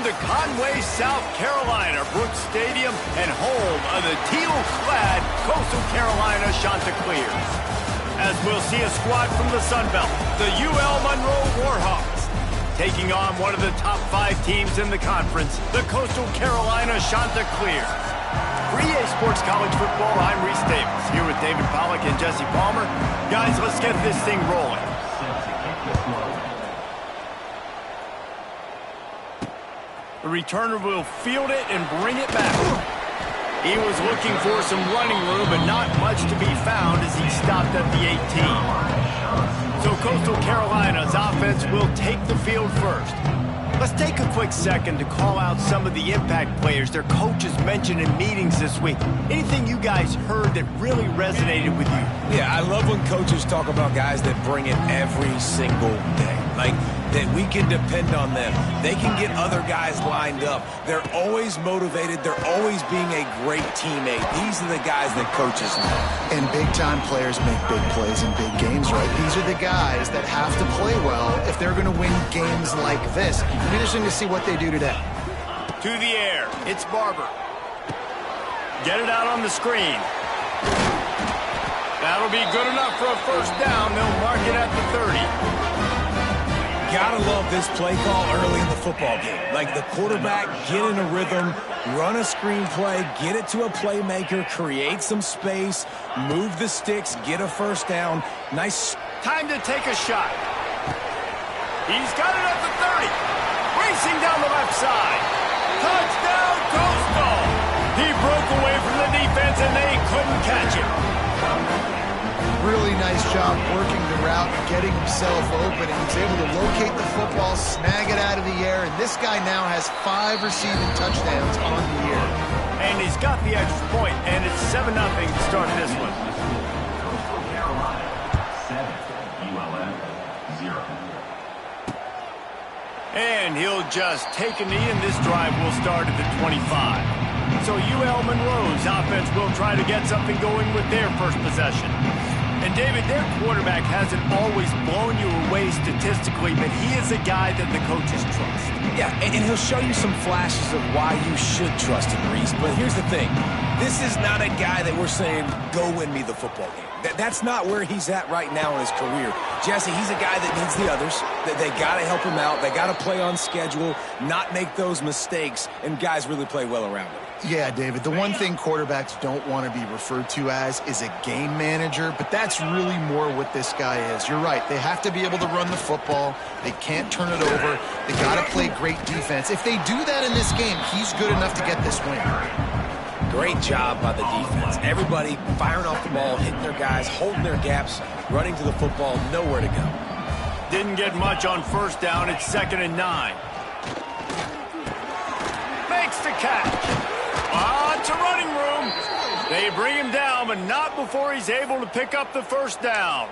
to Conway, South Carolina, Brooks Stadium, and home of the teal-clad Coastal Carolina Chanticleers. As we'll see a squad from the Sun Belt, the UL Monroe Warhawks, taking on one of the top 5 teams in the conference, the Coastal Carolina Chanticleers. For EA Sports College Football, I'm Reese Davis, here with David Pollack and Jesse Palmer. Guys, let's get this thing rolling. The returner will field it and bring it back. He was looking for some running room, but not much to be found as he stopped at the 18. So Coastal Carolina's offense will take the field first. Let's take a quick second to call out some of the impact players their coaches mentioned in meetings this week. Anything you guys heard that really resonated with you? Yeah, I love when coaches talk about guys that bring it every single day. Like, that we can depend on them. They can get other guys lined up. They're always motivated. They're always being a great teammate. These are the guys that coaches know. And big-time players make big plays in big games, right? These are the guys that have to play well if they're going to win games like this. It'll be interesting to see what they do today. To the air. It's Barber. Get it out on the screen. That'll be good enough for a first down. They'll mark it at the 30. Gotta love this play call early in the football game. Like, the quarterback, get in a rhythm, run a screen play, get it to a playmaker, create some space, move the sticks, get a first down. Nice. Time to take a shot. He's got it at the 30. Racing down the left side. Touchdown, Coastal. He broke away from the defense, and they couldn't catch him. Really nice job working the route, getting himself open, and he's able to locate the football, snag it out of the air, and this guy now has 5 receiving touchdowns on the year. And he's got the extra point, and it's 7-0 to start this one. And he'll just take a knee, and this drive will start at the 25. So UL Monroe's offense will try to get something going with their first possession. And, David, their quarterback hasn't always blown you away statistically, but he is a guy that the coaches trust. Yeah, and he'll show you some flashes of why you should trust him, Reese. But here's the thing. This is not a guy that we're saying, go win me the football game. That's not where he's at right now in his career. Jesse, he's a guy that needs the others. They got to help him out. They got to play on schedule, not make those mistakes, and guys really play well around him. Yeah, David, the one thing quarterbacks don't want to be referred to as is a game manager, but that's really more what this guy is. You're right. They have to be able to run the football. They can't turn it over. They got to play great defense. If they do that in this game, he's good enough to get this win. Great job by the defense. Everybody firing off the ball, hitting their guys, holding their gaps, running to the football, nowhere to go. Didn't get much on first down. It's 2nd and 9. Makes the catch. Lots of running room. They bring him down, but not before he's able to pick up the first down.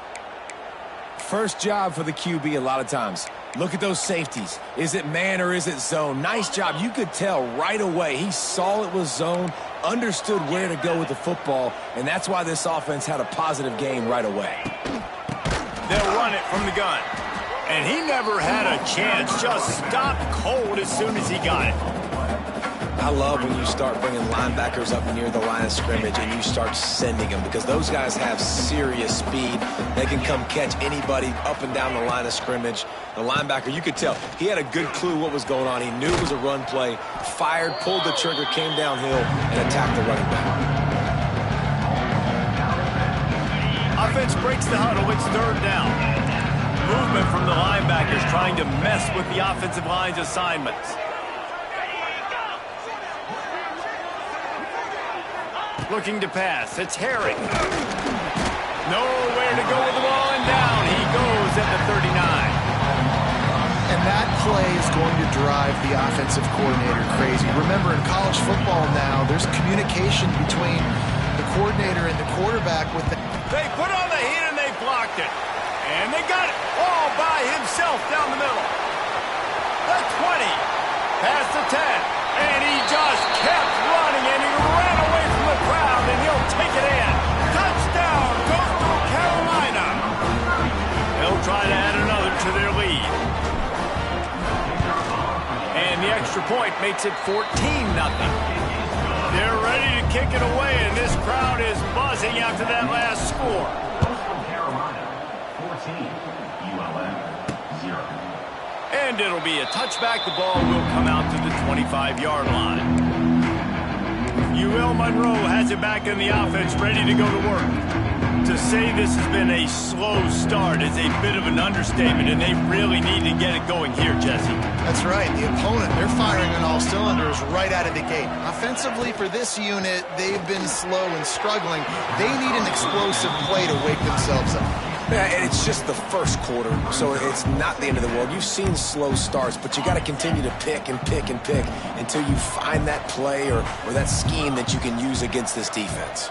First job for the QB a lot of times. Look at those safeties. Is it man or is it zone? Nice job. You could tell right away. He saw it was zone, understood where to go with the football, and that's why this offense had a positive game right away. They'll run it from the gun. And he never had a chance. Just stopped cold as soon as he got it. I love when you start bringing linebackers up near the line of scrimmage and you start sending them, because those guys have serious speed. They can come catch anybody up and down the line of scrimmage. The linebacker, you could tell, he had a good clue what was going on. He knew it was a run play, fired, pulled the trigger, came downhill, and attacked the running back. Offense breaks the huddle. It's 3rd down. Movement from the linebackers trying to mess with the offensive line's assignments. Looking to pass. It's Herring. Nowhere to go with the ball, and down he goes at the 39. And that play is going to drive the offensive coordinator crazy. Remember, in college football now, there's communication between the coordinator and the quarterback with the... They put on the heat and they blocked it. And they got it all by himself down the middle. The 20. Past the 10. And he just kept running, and he ran away from the crowd, and he'll take it in. Touchdown, Coastal Carolina. They'll try to add another to their lead. And And the extra point makes it 14-0. They're ready to kick it away, and this crowd is buzzing after that last score. Carolina, 14, ULM, 0. And it'll be a touchback. The ball will come out to the 25-yard line. UL Monroe has it back in the offense, ready to go to work. To say this has been a slow start is a bit of an understatement, and they really need to get it going here, Jesse. That's right. The opponent, they're firing on all cylinders right out of the gate. Offensively, for this unit, they've been slow and struggling. They need an explosive play to wake themselves up. Yeah, and it's just the first quarter, so it's not the end of the world. You've seen slow starts, but you got to continue to pick and pick and pick until you find that play or that scheme that you can use against this defense.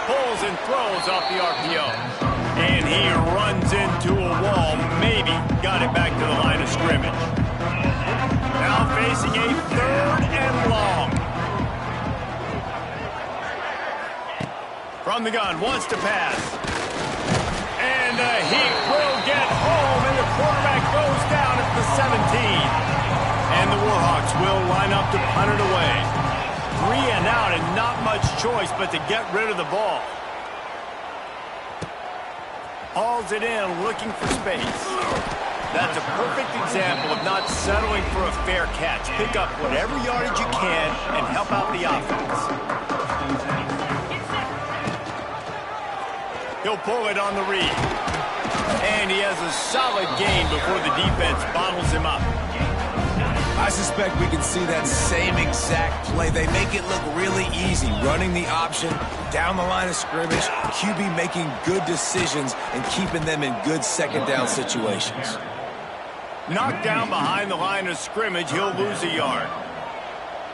Pulls and throws off the RPO. And he runs into a wall. Maybe got it back to the line of scrimmage. Now facing a 3rd and long. From the gun, wants to pass. And he will get home, and the quarterback goes down at the 17. And the Warhawks will line up to punt it away. 3 and out, and not much choice but to get rid of the ball. Hauls it in, looking for space. That's a perfect example of not settling for a fair catch. Pick up whatever yardage you can and help out the offense. He'll pull it on the read. And he has a solid gain before the defense bottles him up. I suspect we can see that same exact play. They make it look really easy, running the option down the line of scrimmage, QB making good decisions and keeping them in good second down situations. Knocked down behind the line of scrimmage, he'll lose a yard.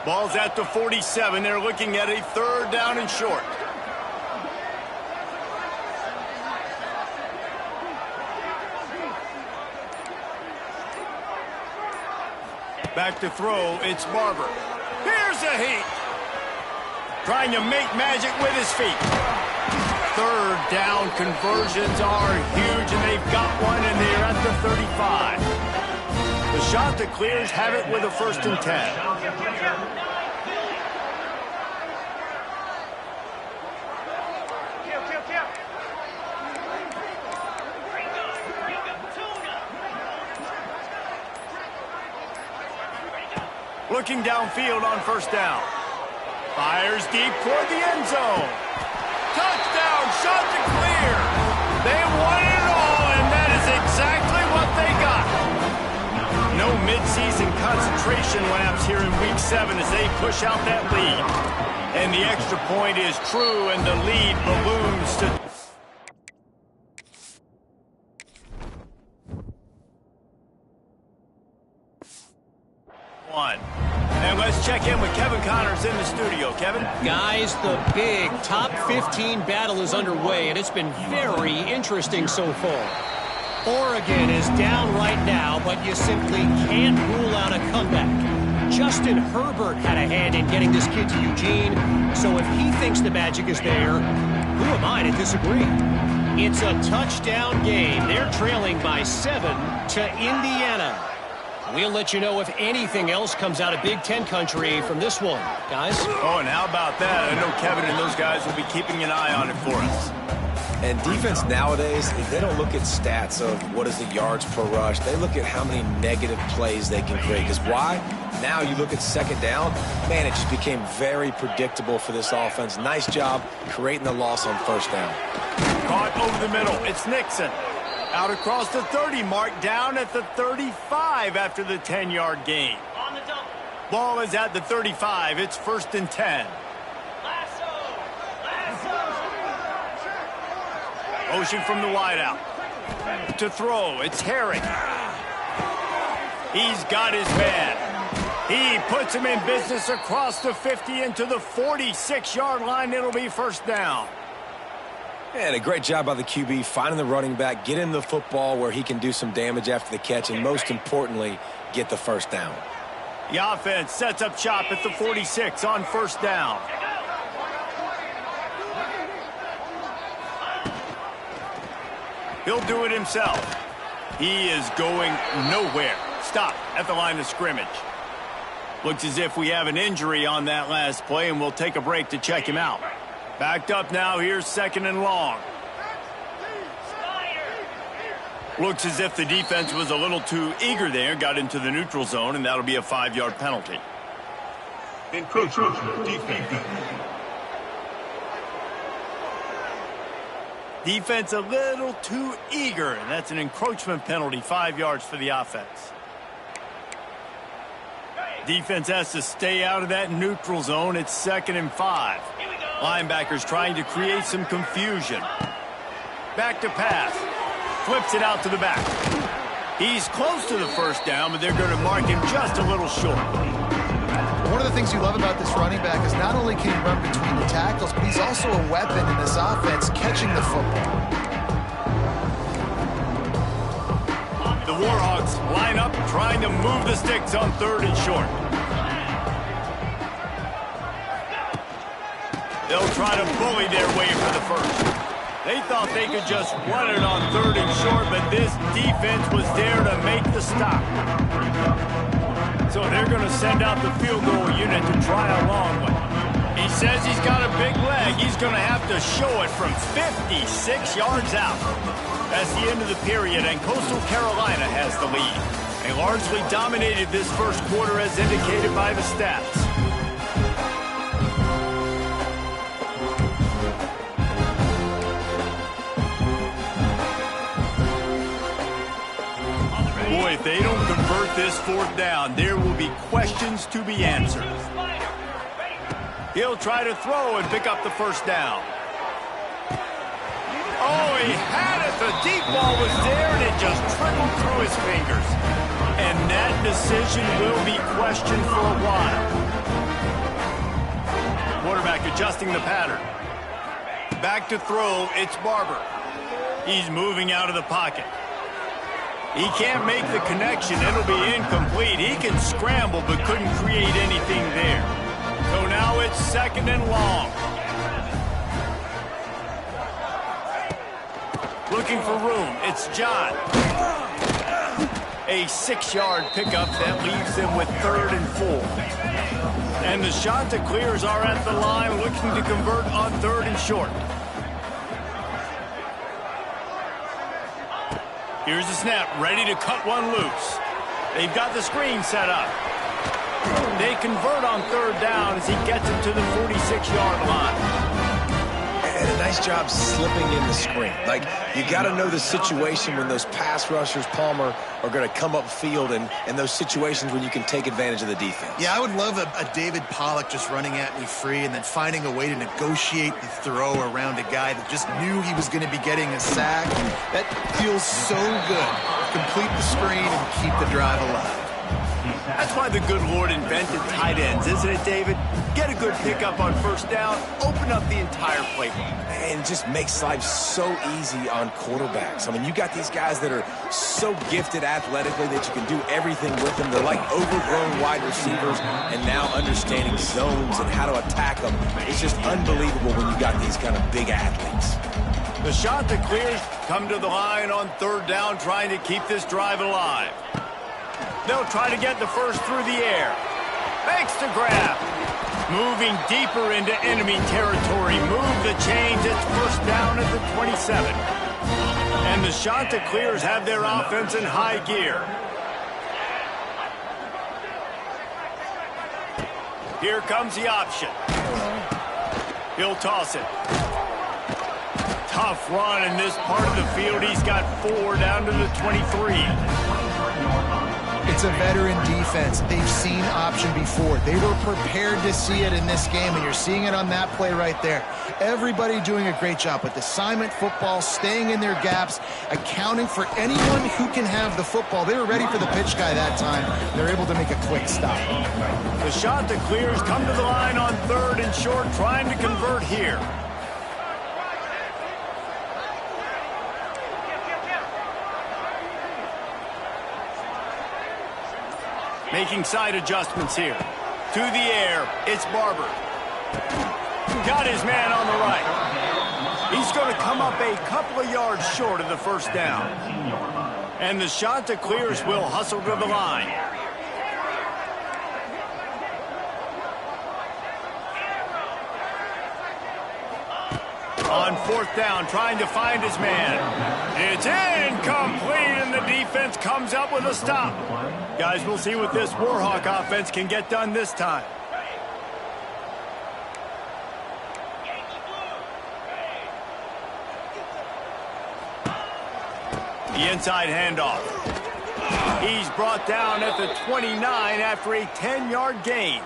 Ball's at the 47. They're looking at a 3rd down and short. Back to throw, it's Barber. Here's a heat. Trying to make magic with his feet. 3rd down conversions are huge, and they've got one, and they're at the 35. The shot that clears have it with a 1st and 10. Looking downfield on 1st down. Fires deep toward the end zone. Touchdown, shot to clear. They won it all, and that is exactly what they got. No midseason concentration laps here in Week 7 as they push out that lead. And the extra point is true, and the lead balloons to... And let's check in with Kevin Connors in the studio. Kevin? Guys, the big top 15 battle is underway, and it's been very interesting so far. Oregon is down right now, but you simply can't rule out a comeback. Justin Herbert had a hand in getting this kid to Eugene, so if he thinks the magic is there, who am I to disagree? It's a touchdown game. They're trailing by 7 to Indiana. We'll let you know if anything else comes out of Big Ten country from this one, guys. Oh, and how about that? I know Kevin and those guys will be keeping an eye on it for us. And defense nowadays, they don't look at stats of what is the yards per rush. They look at how many negative plays they can create. Because why? Now you look at 2nd down, man, it just became very predictable for this offense. Nice job creating the loss on 1st down. Caught over the middle. It's Nixon. Out across the 30 mark, down at the 35 after the 10-yard gain. Ball is at the 35. It's 1st and 10. Motion from the wideout. To throw, it's Herring. He's got his man. He puts him in business across the 50 into the 46-yard line. It'll be 1st down. And a great job by the QB, finding the running back, getting the football where he can do some damage after the catch, and most importantly, get the 1st down. The offense sets up shop at the 46 on 1st down. He'll do it himself. He is going nowhere. Stop at the line of scrimmage. Looks as if we have an injury on that last play, and we'll take a break to check him out. Backed up now. Here's 2nd and long. Looks as if the defense was a little too eager there. Got into the neutral zone, and that'll be a 5-yard penalty. Encroachment defense. Defense a little too eager, and that's an encroachment penalty, 5 yards for the offense. Defense has to stay out of that neutral zone. It's 2nd and 5. Linebackers trying to create some confusion. Back to pass. Flips it out to the back. He's close to the first down, but they're going to mark him just a little short. One of the things you love about this running back is not only can he run between the tackles, but he's also a weapon in this offense catching the football. The Warhawks line up trying to move the sticks on 3rd and short. They'll try to bully their way for the first. They thought they could just run it on 3rd and short, but this defense was there to make the stop. So they're going to send out the field goal unit to try a long one. He says he's got a big leg. He's going to have to show it from 56 yards out. That's the end of the period, and Coastal Carolina has the lead. They largely dominated this first quarter as indicated by the stats. Boy, if they don't convert this 4th down, there will be questions to be answered. He'll try to throw and pick up the first down. Oh, he had it. The deep ball was there, and it just trickled through his fingers. And that decision will be questioned for a while. Quarterback adjusting the pattern. Back to throw, it's Barber. He's moving out of the pocket. He can't make the connection. It'll be incomplete. He can scramble but couldn't create anything there. So now it's 2nd and long. Looking for room. It's John. A 6-yard pickup that leaves them with 3rd and 4. And the Chanticleers are at the line looking to convert on 3rd and short. Here's the snap, ready to cut one loose. They've got the screen set up. They convert on 3rd down as he gets it to the 46-yard line. And a nice job slipping in the screen. Like, you got to know the situation when those pass rushers, Palmer, are going to come upfield and those situations when you can take advantage of the defense. Yeah, I would love a David Pollock just running at me free and then finding a way to negotiate the throw around a guy that just knew he was going to be getting a sack. That feels so good. Complete the screen and keep the drive alive. That's why the good Lord invented tight ends, isn't it, David? Get a good pickup on 1st down, open up the entire playbook. And just makes life so easy on quarterbacks. I mean, you got these guys that are so gifted athletically that you can do everything with them. They're like overgrown wide receivers, and now understanding zones and how to attack them. It's just unbelievable when you got these kind of big athletes. The Chanticleers come to the line on 3rd down, trying to keep this drive alive. They'll try to get the first through the air. Makes the grab. Moving deeper into enemy territory. Move the chains. It's 1st down at the 27. And the Chanticleers have their offense in high gear. Here comes the option. He'll toss it. Tough run in this part of the field. He's got 4 down to the 23. It's a veteran defense. They've seen option before. They were prepared to see it in this game, and you're seeing it on that play right there. Everybody doing a great job with assignment football, staying in their gaps, accounting for anyone who can have the football. They were ready for the pitch guy that time. They're able to make a quick stop. The Chanticleers come to the line on 3rd and short, trying to convert here. Making side adjustments here. To the air, it's Barber. Got his man on the right. He's going to come up a couple of yards short of the 1st down. And the Chanticleers will hustle to the line. On fourth down, trying to find his man. It's incomplete, and the defense comes up with a stop. Guys, we'll see what this Warhawk offense can get done this time. The inside handoff. He's brought down at the 29 after a 10-yard gain.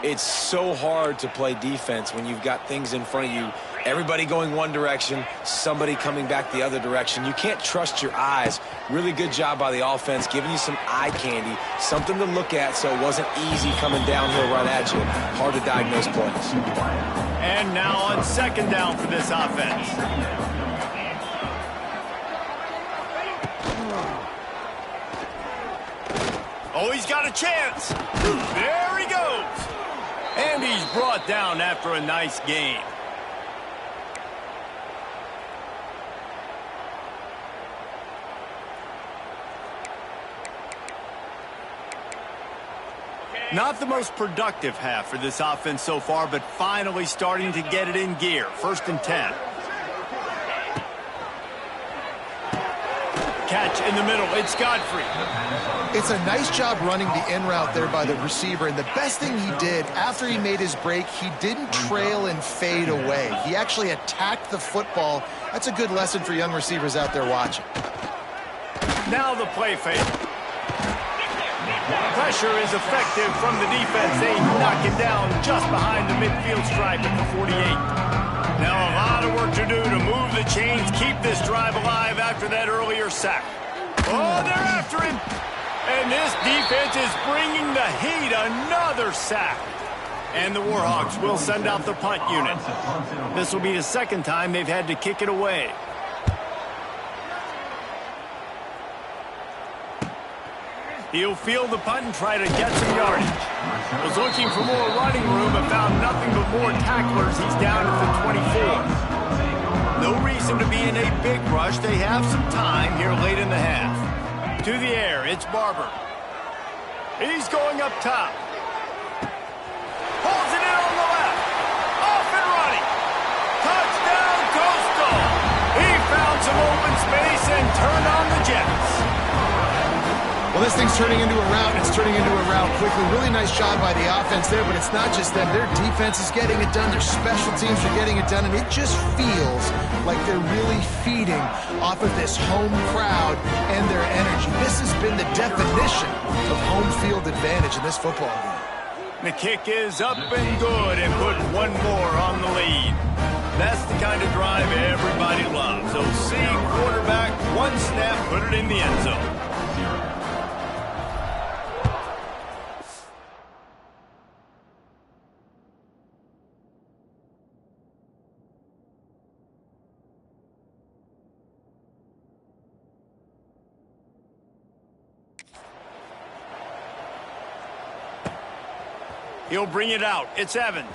It's so hard to play defense when you've got things in front of you. Everybody going one direction, somebody coming back the other direction. You can't trust your eyes. Really good job by the offense, giving you some eye candy, something to look at so it wasn't easy coming downhill right at you. Hard to diagnose plays. And now on second down for this offense. Oh, he's got a chance. There he goes. And he's brought down after a nice gain. Not the most productive half for this offense so far, but finally starting to get it in gear. 1st and 10. Catch in the middle. It's Godfrey. It's a nice job running the in route there by the receiver, and the best thing he did after he made his break, he didn't trail and fade away. He actually attacked the football. That's a good lesson for young receivers out there watching. Now the play fake. Pressure is effective from the defense. They knock him down just behind the midfield stripe at the 48. Now a lot of work to do to move the chains, keep this drive alive after that earlier sack. Oh, they're after him. And this defense is bringing the heat. Another sack. And the Warhawks will send out the punt unit. This will be the second time they've had to kick it away. He'll field the punt and try to get some yardage. Was looking for more running room but found nothing but more tacklers. He's down at the 24. No reason to be in a big rush. They have some time here late in the half. To the air, it's Barber. He's going up top. Pulls it in on the left. Off and running. Touchdown, Coastal. He found some open space and turned on the Jets. Well, this thing's turning into a rout, and it's turning into a rout quickly. Really nice job by the offense there, but it's not just them. Their defense is getting it done. Their special teams are getting it done, and it just feels like they're really feeding off of this home crowd and their energy. This has been the definition of home field advantage in this football game. The kick is up and good and put one more on the lead. That's the kind of drive everybody loves. So see quarterback, one snap, put it in the end zone. He'll bring it out. It's Evans.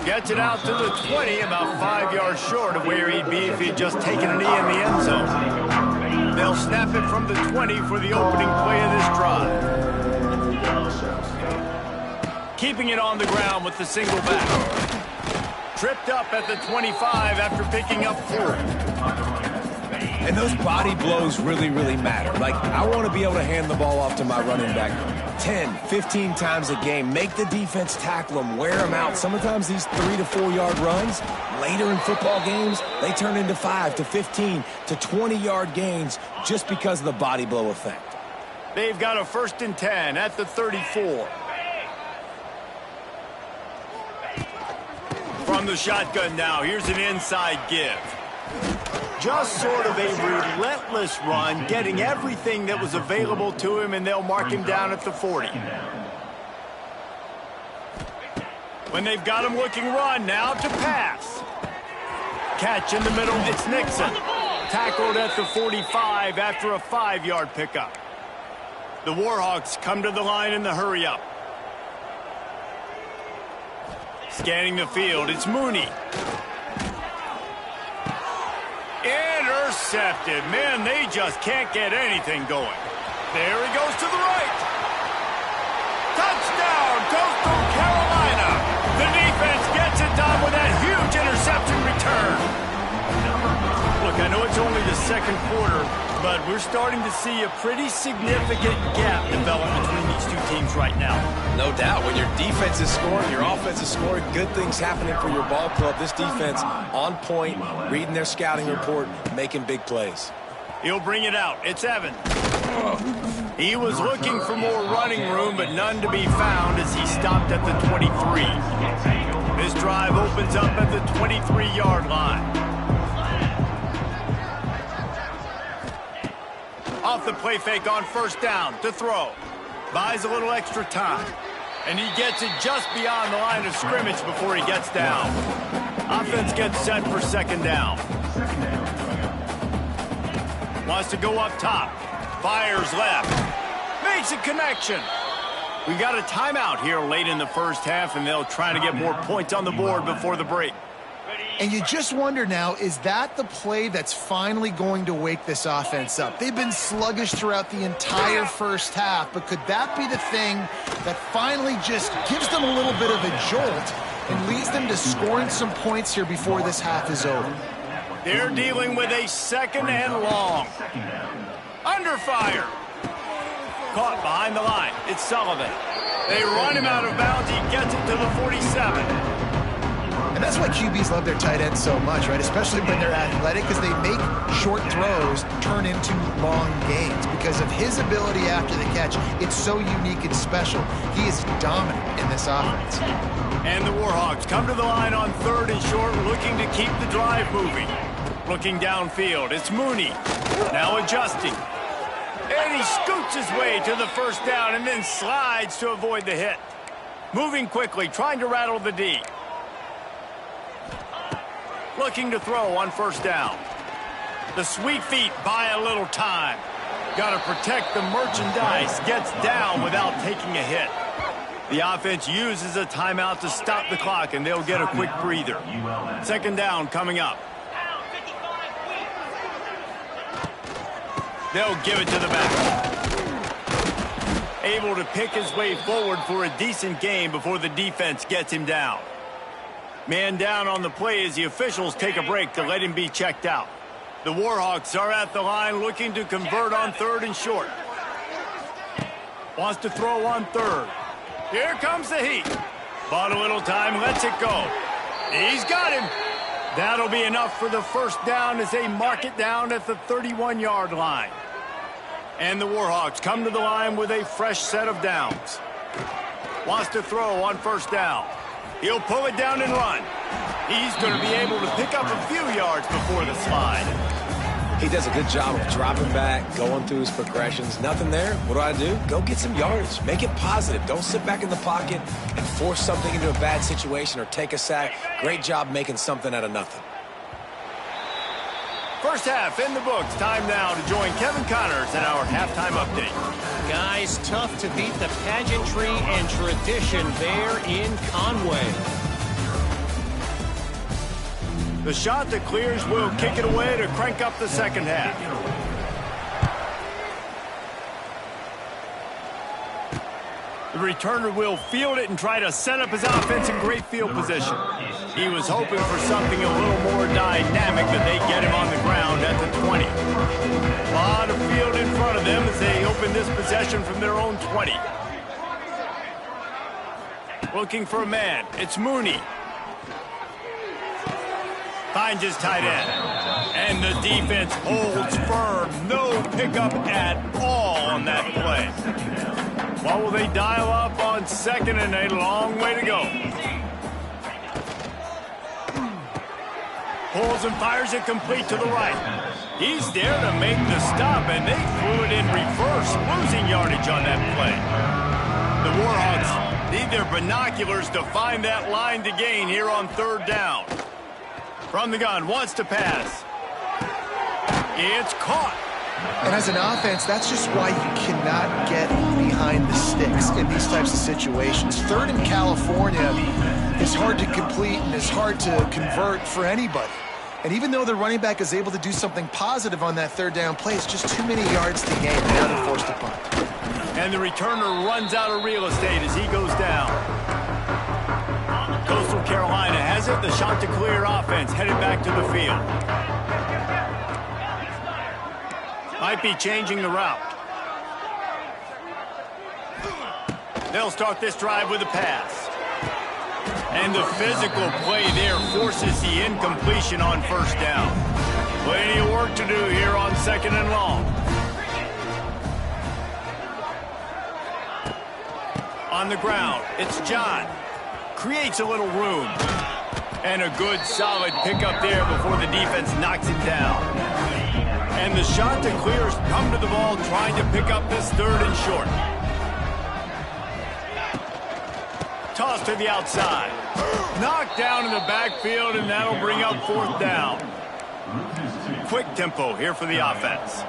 Gets it out to the 20, about 5 yards short of where he'd be if he'd just taken a knee in the end zone. They'll snap it from the 20 for the opening play of this drive. Keeping it on the ground with the single back. Tripped up at the 25 after picking up 4. And those body blows really, really matter. Like, I want to be able to hand the ball off to my running back 10, 15 times a game. Make the defense tackle them, wear them out. Sometimes these 3 to 4 yard runs, later in football games, they turn into 5 to 15 to 20 yard gains just because of the body blow effect. They've got a 1st and 10 at the 34. From the shotgun now, here's an inside give. Just sort of a relentless run, getting everything that was available to him, and they'll mark him down at the 40. When they've got him looking run, now to pass. Catch in the middle, it's Nixon. Tackled at the 45 after a 5-yard pickup. The Warhawks come to the line in the hurry-up. Scanning the field, it's Mooney. intercepted. Man, they just can't get anything going. There he goes to the right. Touchdown, Coastal Carolina. The defense gets it done with that huge interception return. Look, I know it's only the second quarter, but we're starting to see a pretty significant gap develop between these two teams right now. No doubt. When your defense is scoring, your offense is scoring, good things happening for your ball club. This defense on point, reading their scouting report, making big plays. He'll bring it out. It's Evans. He was looking for more running room, but none to be found as he stopped at the 23. This drive opens up at the 23-yard line. Off the play fake on first down to throw. Buys a little extra time. And he gets it just beyond the line of scrimmage before he gets down. Offense gets set for second down. Wants to go up top. Fires left. Makes a connection. We got a timeout here late in the first half, and they'll try to get more points on the board before the break. And you just wonder now, is that the play that's finally going to wake this offense up? They've been sluggish throughout the entire first half, but could that be the thing that finally just gives them a little bit of a jolt and leads them to scoring some points here before this half is over? They're dealing with a second and long. Under fire. Caught behind the line. It's Sullivan. They run him out of bounds. He gets it to the 47. And that's why QBs love their tight ends so much, right? Especially when they're athletic, because they make short throws turn into long gains. Because of his ability after the catch, it's so unique and special. He is dominant in this offense. And the Warhawks come to the line on third and short, looking to keep the drive moving. Looking downfield, it's Mooney. Now adjusting. And he scoots his way to the first down and then slides to avoid the hit. Moving quickly, trying to rattle the D. Looking to throw on first down. The sweet feet buy a little time. Got to protect the merchandise. Gets down without taking a hit. The offense uses a timeout to stop the clock, and they'll get a quick breather. Second down coming up. They'll give it to the back. Able to pick his way forward for a decent gain before the defense gets him down. Man down on the play as the officials take a break to let him be checked out. The Warhawks are at the line looking to convert on third and short. Wants to throw on third. Here comes the heat. Bought a little time, lets it go. He's got him. That'll be enough for the first down as they mark it down at the 31-yard line. And the Warhawks come to the line with a fresh set of downs. Wants to throw on first down. He'll pull it down and run. He's going to be able to pick up a few yards before the slide. He does a good job of dropping back, going through his progressions. Nothing there. What do? Go get some yardage. Make it positive. Don't sit back in the pocket and force something into a bad situation or take a sack. Great job making something out of nothing. First half in the books. Time now to join Kevin Connors in our halftime update. Guys, tough to beat the pageantry and tradition there in Conway. The shot that clears will kick it away to crank up the second half. The returner will field it and try to set up his offense in great field position. He was hoping for something a little more dynamic, but they get him on the ground at the 20. A lot of field in front of them as they open this possession from their own 20. Looking for a man. It's Mooney. Finds his tight end. And the defense holds firm. No pickup at all on that play. What will they dial up on second and a long way to go? Pulls and fires it complete to the right. He's there to make the stop, and they threw it in reverse, losing yardage on that play. The Warhawks need their binoculars to find that line to gain here on third down. From the gun, wants to pass. It's caught. And as an offense, that's just why you cannot get behind the sticks in these types of situations. Third in California is hard to complete and is hard to convert for anybody. And even though the running back is able to do something positive on that third down play, it's just too many yards to gain. Now they're forced to punt. And the returner runs out of real estate as he goes down. Coastal Carolina has it. The Chanticleer offense headed back to the field. Might be changing the route. They'll start this drive with a pass. And the physical play there forces the incompletion on first down. Plenty of work to do here on 2nd and long. On the ground, it's John. Creates a little room. And a good, solid pickup there before the defense knocks him down. And the Chanticleers come to the ball trying to pick up this 3rd and short. Toss to the outside. Knocked down in the backfield, and that'll bring up 4th down. Quick tempo here for the offense.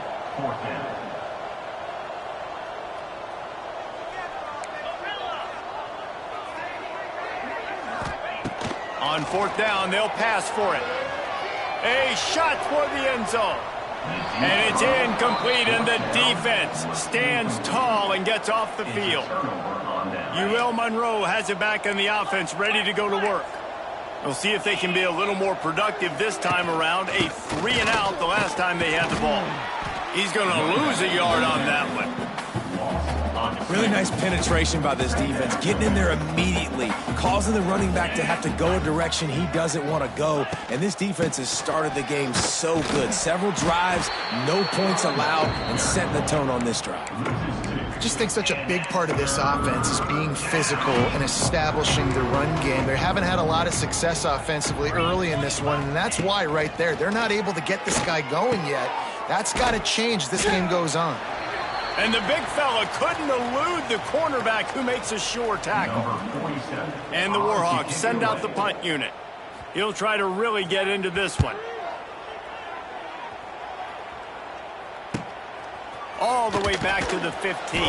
On 4th down, they'll pass for it. A shot for the end zone. And it's incomplete, and the defense stands tall and gets off the field. Monroe has it back on the offense, ready to go to work. We'll see if they can be a little more productive this time around. A 3 and out the last time they had the ball. He's going to lose a yard on that one. Really nice penetration by this defense, getting in there immediately, causing the running back to have to go a direction he doesn't want to go. And this defense has started the game so good. Several drives, no points allowed, and setting the tone on this drive. I just think such a big part of this offense is being physical and establishing the run game. They haven't had a lot of success offensively early in this one, and that's why right there. They're not able to get this guy going yet. That's got to change as this game goes on. And the big fella couldn't elude the cornerback who makes a sure tackle. And the Warhawks send out the punt unit. He'll try to really get into this one. All the way back to the 15.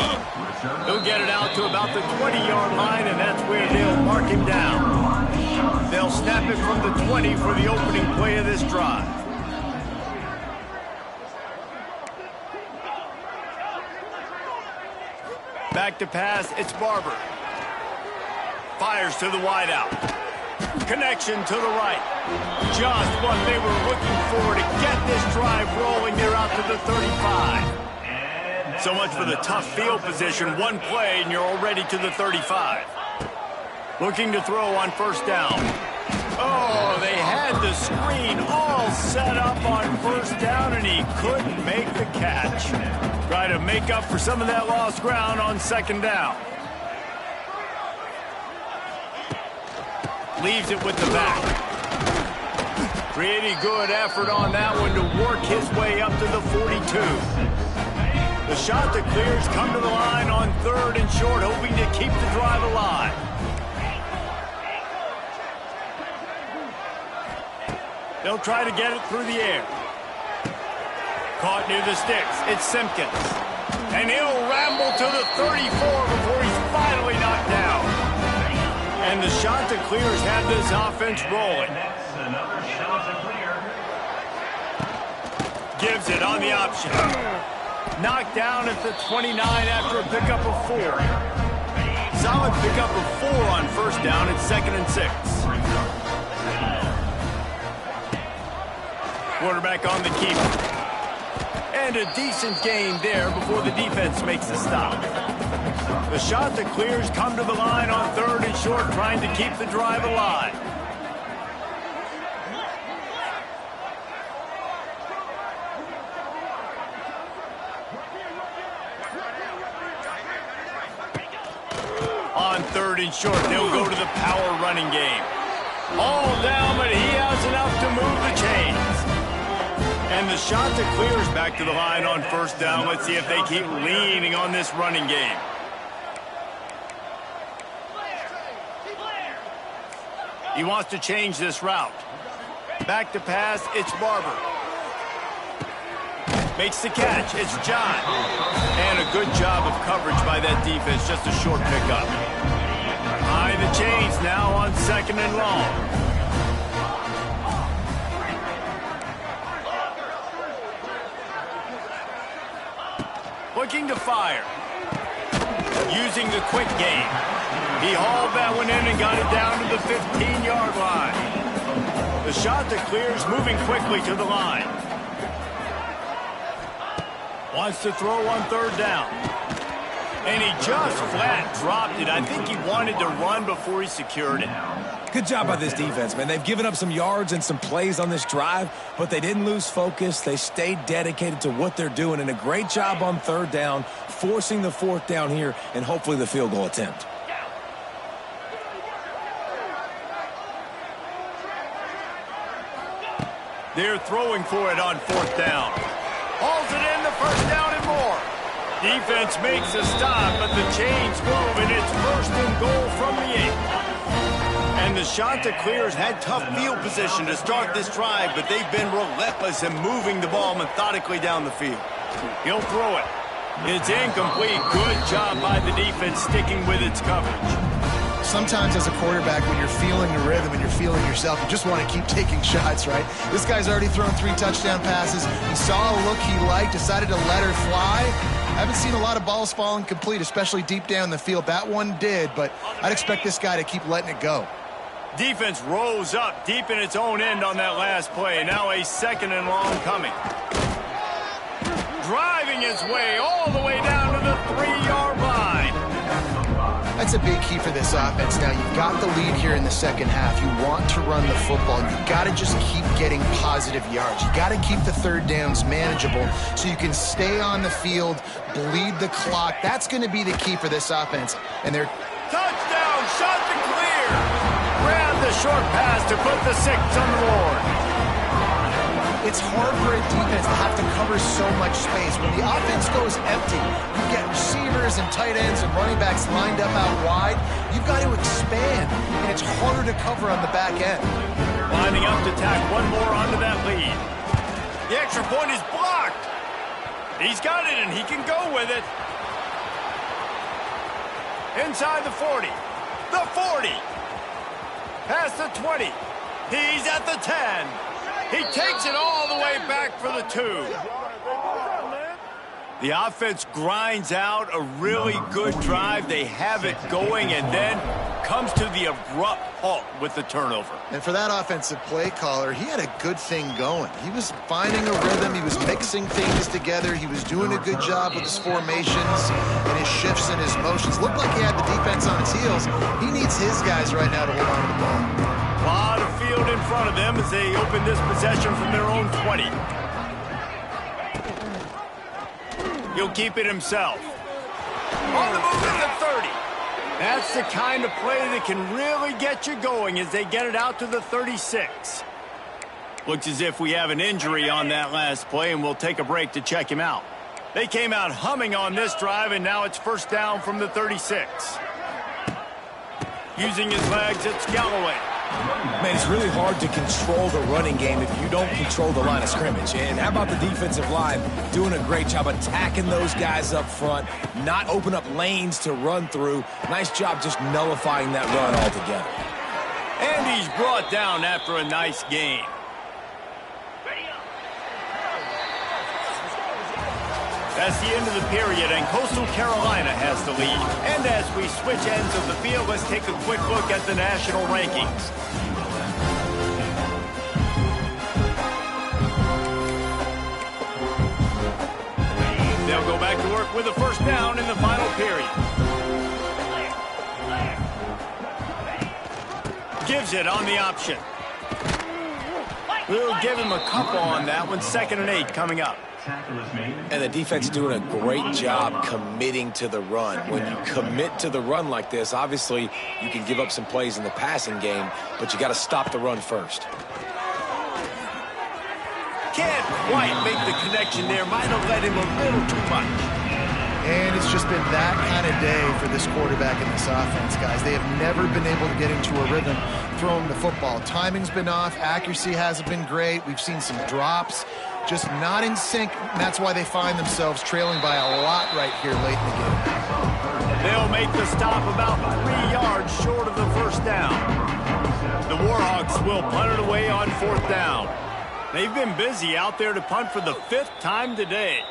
He'll get it out to about the 20-yard line, and that's where they'll mark him down. They'll snap it from the 20 for the opening play of this drive. Back to pass, it's Barber. Fires to the wideout. Connection to the right. Just what they were looking for to get this drive rolling. They're out to the 35. So much for the tough field position. One play and you're already to the 35. Looking to throw on 1st down. Oh, they had the screen all set up on 1st down and he couldn't make the catch. Try to make up for some of that lost ground on 2nd down. Leaves it with the back. Pretty good effort on that one to work his way up to the 42. The Chanticleers come to the line on 3rd and short, hoping to keep the drive alive. They'll try to get it through the air. Caught near the sticks. It's Simpkins. And he'll ramble to the 34 before he's finally knocked down. And the Chanticleers have this offense rolling. Gives it on the option. Knocked down at the 29 after a pickup of 4. Solid pickup of 4 on 1st down. It's 2nd and 6. Quarterback on the keeper. And a decent gain there before the defense makes the stop. The Chanticleers come to the line on 3rd and short, trying to keep the drive alive. On 3rd and short, they'll go to the power running game. All down, but he has enough to move the chains. And the Chanticleers back to the line on 1st down. Let's see if they keep leaning on this running game. He wants to change this route. Back to pass, it's Barber. Makes the catch, it's John. And a good job of coverage by that defense, just a short pickup. High the chains now on 2nd and long. Looking to fire. Using the quick game. He hauled that one in and got it down to the 15-yard line. The shot that clears moving quickly to the line. Wants to throw on third down. And he just flat dropped it. I think he wanted to run before he secured it. Good job by this defense, man. They've given up some yards and some plays on this drive, but they didn't lose focus. They stayed dedicated to what they're doing, and a great job on third down, forcing the fourth down here, and hopefully the field goal attempt. They're throwing for it on fourth down. Hauls it in, the first down and more. Defense makes a stop, but the chains move, and it's first and goal from the 8. And the Chanticleers had tough field position to start this drive, but they've been relentless in moving the ball methodically down the field. He'll throw it. It's incomplete. Good job by the defense sticking with its coverage. Sometimes as a quarterback, when you're feeling the rhythm and you're feeling yourself, you just want to keep taking shots, right? This guy's already thrown 3 touchdown passes. He saw a look he liked, decided to let her fly. I haven't seen a lot of balls falling complete, especially deep down the field. That one did, but I'd expect this guy to keep letting it go. Defense rose up deep in its own end on that last play. Now a second and long coming. Driving his way all the way down to the 3-yard line. That's a big key for this offense. Now, you've got the lead here in the second half. You want to run the football. You've got to just keep getting positive yards. You got to keep the third downs manageable so you can stay on the field, bleed the clock. That's going to be the key for this offense. And they're... Touchdown, shot to clear. Grab the short pass to put the 6 on the board. It's hard for a defense to have to cover so much space. When the offense goes empty, you get receivers and tight ends and running backs lined up out wide. You've got to expand, and it's harder to cover on the back end. Lining up to tack one more onto that lead. The extra point is blocked. He's got it, and he can go with it. Inside the 40. The 40. Past the 20. He's at the 10. He takes it all the way back for the 2. The offense grinds out a really good drive. They have it going and then comes to the abrupt halt with the turnover. And for that offensive play caller, he had a good thing going. He was finding a rhythm. He was mixing things together. He was doing a good job with his formations and his shifts and his motions. Looked like he had the defense on his heels. He needs his guys right now to hold on to the ball. A lot of field in front of them as they open this possession from their own 20. He'll keep it himself. On the move at the 30. That's the kind of play that can really get you going as they get it out to the 36. Looks as if we have an injury on that last play, and we'll take a break to check him out. They came out humming on this drive, and now it's first down from the 36. Using his legs, it's Galloway. Man, it's really hard to control the running game if you don't control the line of scrimmage. And how about the defensive line doing a great job attacking those guys up front, not open up lanes to run through. Nice job just nullifying that run altogether. And he's brought down after a nice gain. That's the end of the period, and Coastal Carolina has the lead. And as we switch ends of the field, let's take a quick look at the national rankings. They'll go back to work with a first down in the final period. Gives it on the option. We'll give him a couple on that one. 2nd and 8 coming up. And the defense is doing a great job committing to the run. When you commit to the run like this, obviously you can give up some plays in the passing game, but you got to stop the run first. Can't quite make the connection there. Might have led him a little too much. And it's just been that kind of day for this quarterback and this offense, guys. They have never been able to get into a rhythm throwing the football. Timing's been off. Accuracy hasn't been great. We've seen some drops. Just not in sync, and that's why they find themselves trailing by a lot right here late in the game. They'll make the stop about 3 yards short of the first down. The Warhawks will punt it away on 4th down. They've been busy out there to punt for the 5th time today.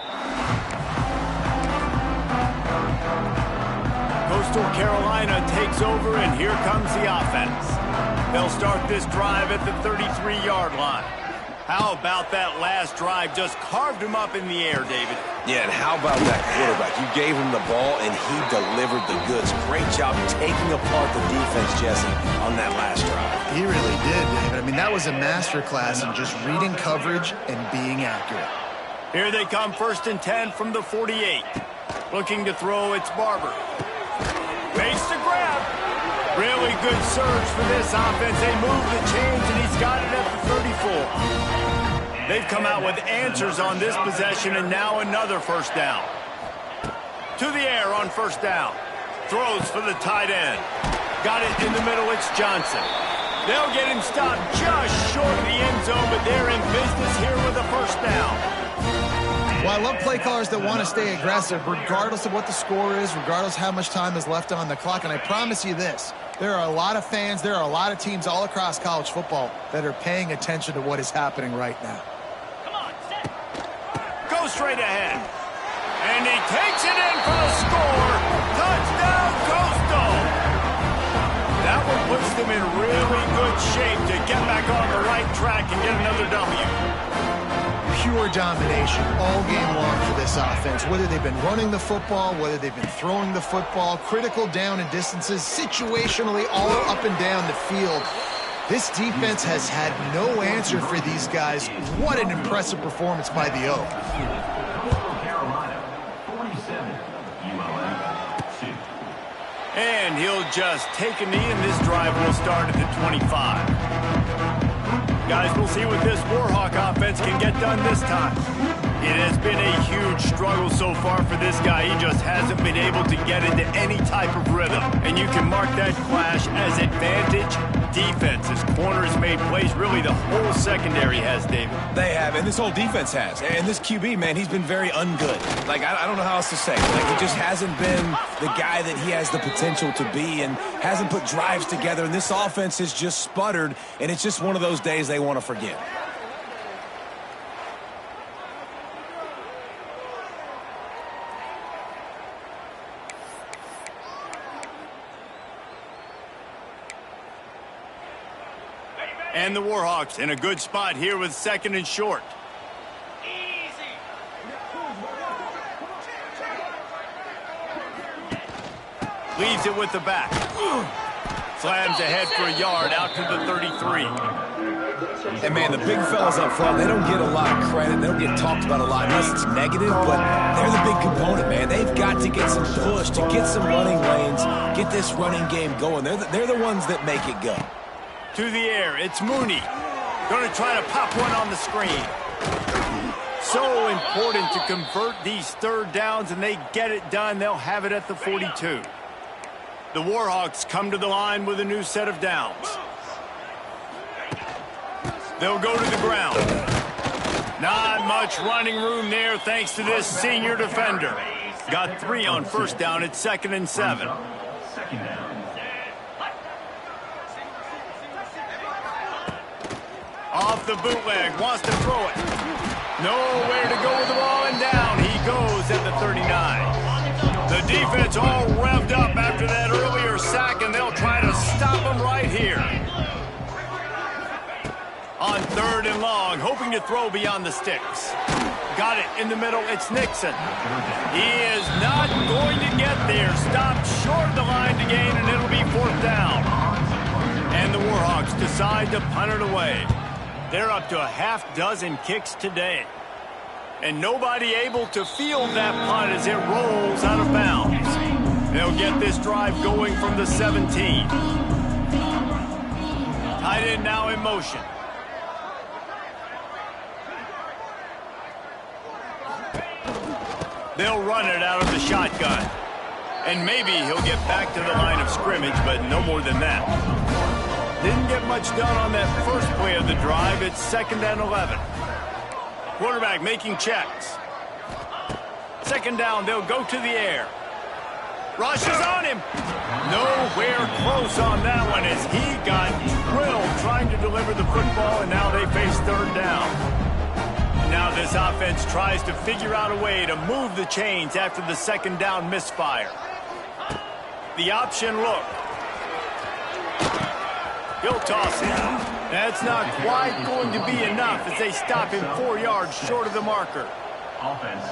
Coastal Carolina takes over, and here comes the offense. They'll start this drive at the 33-yard line. How about that last drive? Just carved him up in the air, David. Yeah, and how about that quarterback? You gave him the ball, and he delivered the goods. Great job taking apart the defense, Jesse, on that last drive. He really did, David. I mean, that was a masterclass in just reading coverage and being accurate. Here they come, 1st and 10 from the 48. Looking to throw, it's Barber. Makes the grab. Really good surge for this offense. They move the chains, and he's got it at the 34. They've come out with answers on this possession, and now another 1st down. To the air on 1st down. Throws for the tight end. Got it in the middle, it's Johnson. They'll get him stopped just short of the end zone, but they're in business here with a 1st down. Well, I love play callers that want to stay aggressive, regardless of what the score is, regardless how much time is left on the clock. And I promise you this, there are a lot of fans, there are a lot of teams all across college football that are paying attention to what is happening right now. Go straight ahead. And he takes it in for the score. Touchdown, Coastal. That one puts them in really good shape to get back on the right track and get another W. Pure domination all game long for this offense. Whether they've been running the football, whether they've been throwing the football, critical down and distances, situationally all up and down the field. This defense has had no answer for these guys. What an impressive performance by the Oak. And he'll just take a knee, and this drive will start at the 25. Guys, we'll see what this Warhawk offense can get done this time. It has been a huge struggle so far for this guy. He just hasn't been able to get into any type of rhythm. And you can mark that clash as advantage defense. His corners made plays. Really, the whole secondary has, David. They have, and this whole defense has. And this QB, man, he's been very ungood. Like, I don't know how else to say it. Like, he just hasn't been the guy that he has the potential to be and hasn't put drives together. And this offense has just sputtered, and it's just one of those days they want to forget. And the Warhawks in a good spot here with 2nd and short. Leaves it with the back. Slams ahead for a yard out to the 33. And, man, the big fellas up front, they don't get a lot of credit. They don't get talked about a lot unless it's negative, but they're the big component, man. They've got to get some push, to get some running lanes, get this running game going. They're the ones that make it go. To the air, it's Mooney. Going to try to pop one on the screen. So important to convert these 3rd downs, and they get it done. They'll have it at the 42. The Warhawks come to the line with a new set of downs. They'll go to the ground. Not much running room there thanks to this senior defender. Got 3 on 1st down. It's 2nd and 7. Off the bootleg, wants to throw it. Nowhere to go with the ball, and down he goes at the 39. The defense all revved up after that earlier sack, and they'll try to stop him right here. On 3rd and long, hoping to throw beyond the sticks. Got it in the middle, it's Nixon. He is not going to get there. Stopped short of the line to gain, and it'll be 4th down. And the Warhawks decide to punt it away. They're up to a half-dozen kicks today. And nobody able to field that punt as it rolls out of bounds. They'll get this drive going from the 17. Tight end now in motion. They'll run it out of the shotgun. And maybe he'll get back to the line of scrimmage, but no more than that. Didn't get much done on that first play of the drive. It's 2nd and 11. Quarterback making checks. 2nd down, they'll go to the air. Rushes on him. Nowhere close on that one as he got drilled trying to deliver the football, and now they face 3rd down. Now this offense tries to figure out a way to move the chains after the 2nd down misfire. The option look. He'll toss it. That's not quite going to be enough as they stop him 4 yards short of the marker.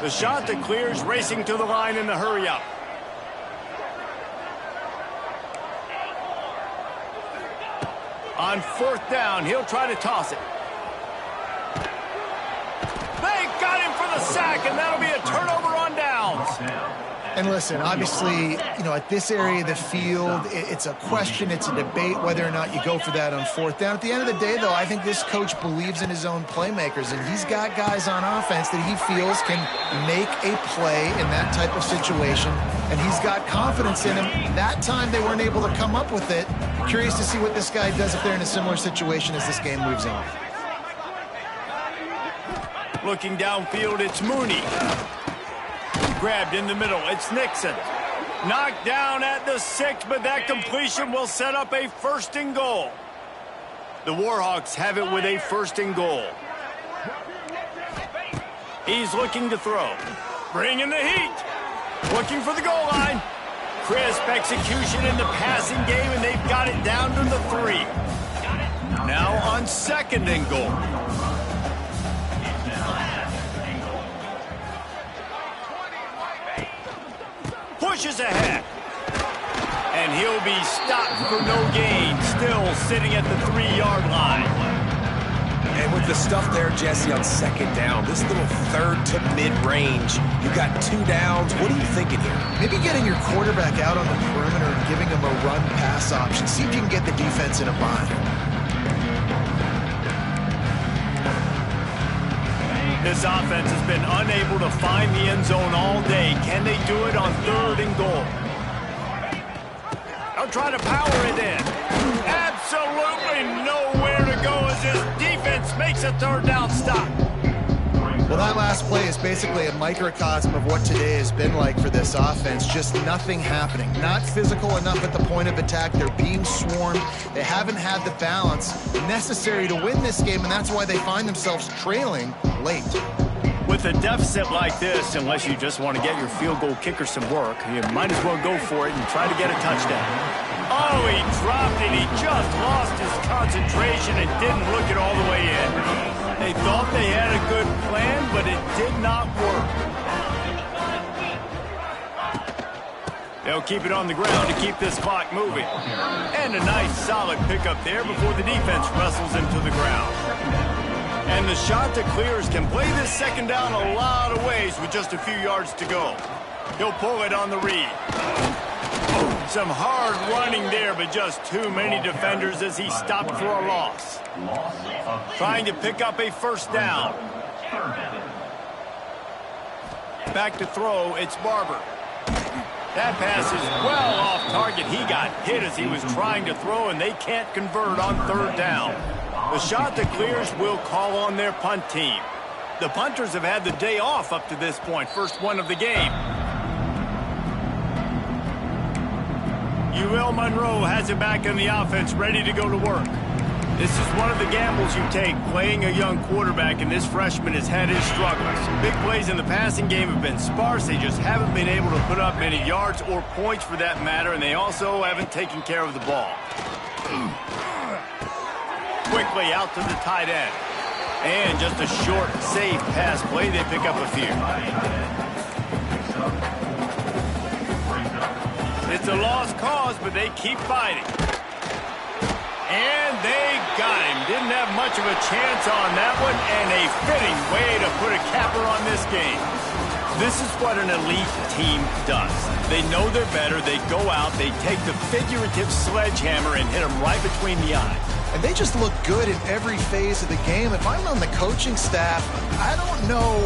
The shot that clears, racing to the line in the hurry up. On 4th down, he'll try to toss it. They got him for the sack, and that'll be a turnover on downs. And listen, obviously, at this area of the field, it's a question, it's a debate whether or not you go for that on 4th down. At the end of the day, though, I think this coach believes in his own playmakers, and he's got guys on offense that he feels can make a play in that type of situation, and he's got confidence in him. That time they weren't able to come up with it. Curious to see what this guy does if they're in a similar situation as this game moves on. Looking downfield, it's Mooney. Grabbed in the middle, it's Nixon. Knocked down at the 6, but that completion will set up a 1st and goal. The Warhawks have it with a 1st and goal. He's looking to throw. Bringing the heat. Looking for the goal line. Crisp execution in the passing game, and they've got it down to the 3. Now on 2nd and goal. Pushes ahead. And he'll be stopped for no gain, still sitting at the 3-yard line. And with the stuff there, Jesse, on 2nd down, this little 3rd to mid-range, you got 2 downs. What are you thinking here? Maybe getting your quarterback out on the perimeter and giving him a run-pass option. See if you can get the defense in a bind. This offense has been unable to find the end zone all day. Can they do it on 3rd and goal? They'll try to power it in. Absolutely nowhere to go as this defense makes a 3rd down stop. Well, that last play is basically a microcosm of what today has been like for this offense. Just nothing happening. Not physical enough at the point of attack. They're being swarmed. They haven't had the balance necessary to win this game, and that's why they find themselves trailing late. With a deficit like this, unless you just want to get your field goal kicker some work, you might as well go for it and try to get a touchdown. Oh, he dropped it. He just lost his concentration and didn't look it all the way in. They thought they had a good plan, but it did not work. They'll keep it on the ground to keep this clock moving. And a nice solid pickup there before the defense wrestles him to the ground. And the shot that clears can play this 2nd down a lot of ways with just a few yards to go. He'll pull it on the read. Some hard running there, but just too many defenders as he stopped for a loss. Trying to pick up a 1st down. Back to throw, it's Barber. That pass is well off target. He got hit as he was trying to throw, and they can't convert on 3rd down. The shot that clears will call on their punt team. The punters have had the day off up to this point, first one of the game. Monroe has it back in the offense, ready to go to work. This is one of the gambles you take, playing a young quarterback, and this freshman has had his struggles. Big plays in the passing game have been sparse. They just haven't been able to put up many yards or points for that matter, and they also haven't taken care of the ball. Quickly out to the tight end. And just a short, safe pass play. They pick up a few. It's a lost cause, but they keep fighting. And they got him. Didn't have much of a chance on that one, and a fitting way to put a capper on this game. This is what an elite team does. They know they're better. They go out, they take the figurative sledgehammer and hit them right between the eyes. And they just look good in every phase of the game. If I'm on the coaching staff, I don't know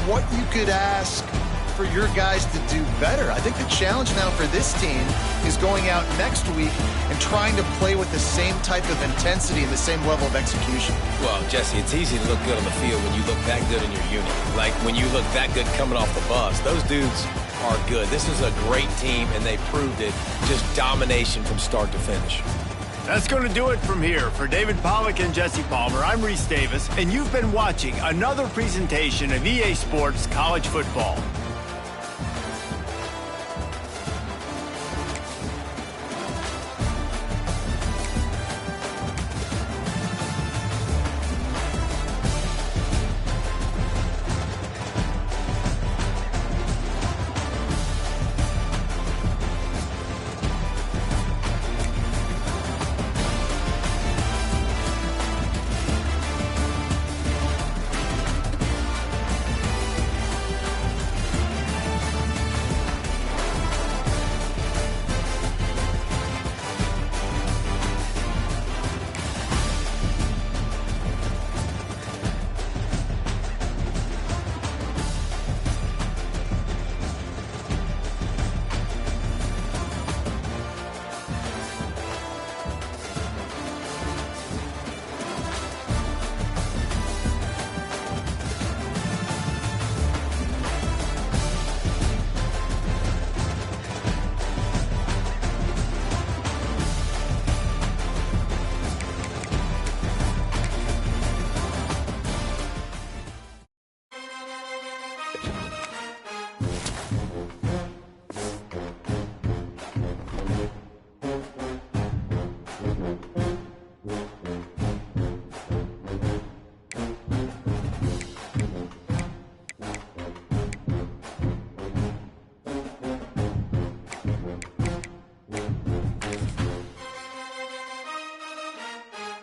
what you could ask for your guys to do better. I think the challenge now for this team is going out next week and trying to play with the same type of intensity and the same level of execution. Well, Jesse, it's easy to look good on the field when you look that good in your unit. Like when you look that good coming off the bus. Those dudes are good. This is a great team, and they proved it. Just domination from start to finish. That's going to do it from here. For David Pollack and Jesse Palmer, I'm Reese Davis, and you've been watching another presentation of EA Sports College Football.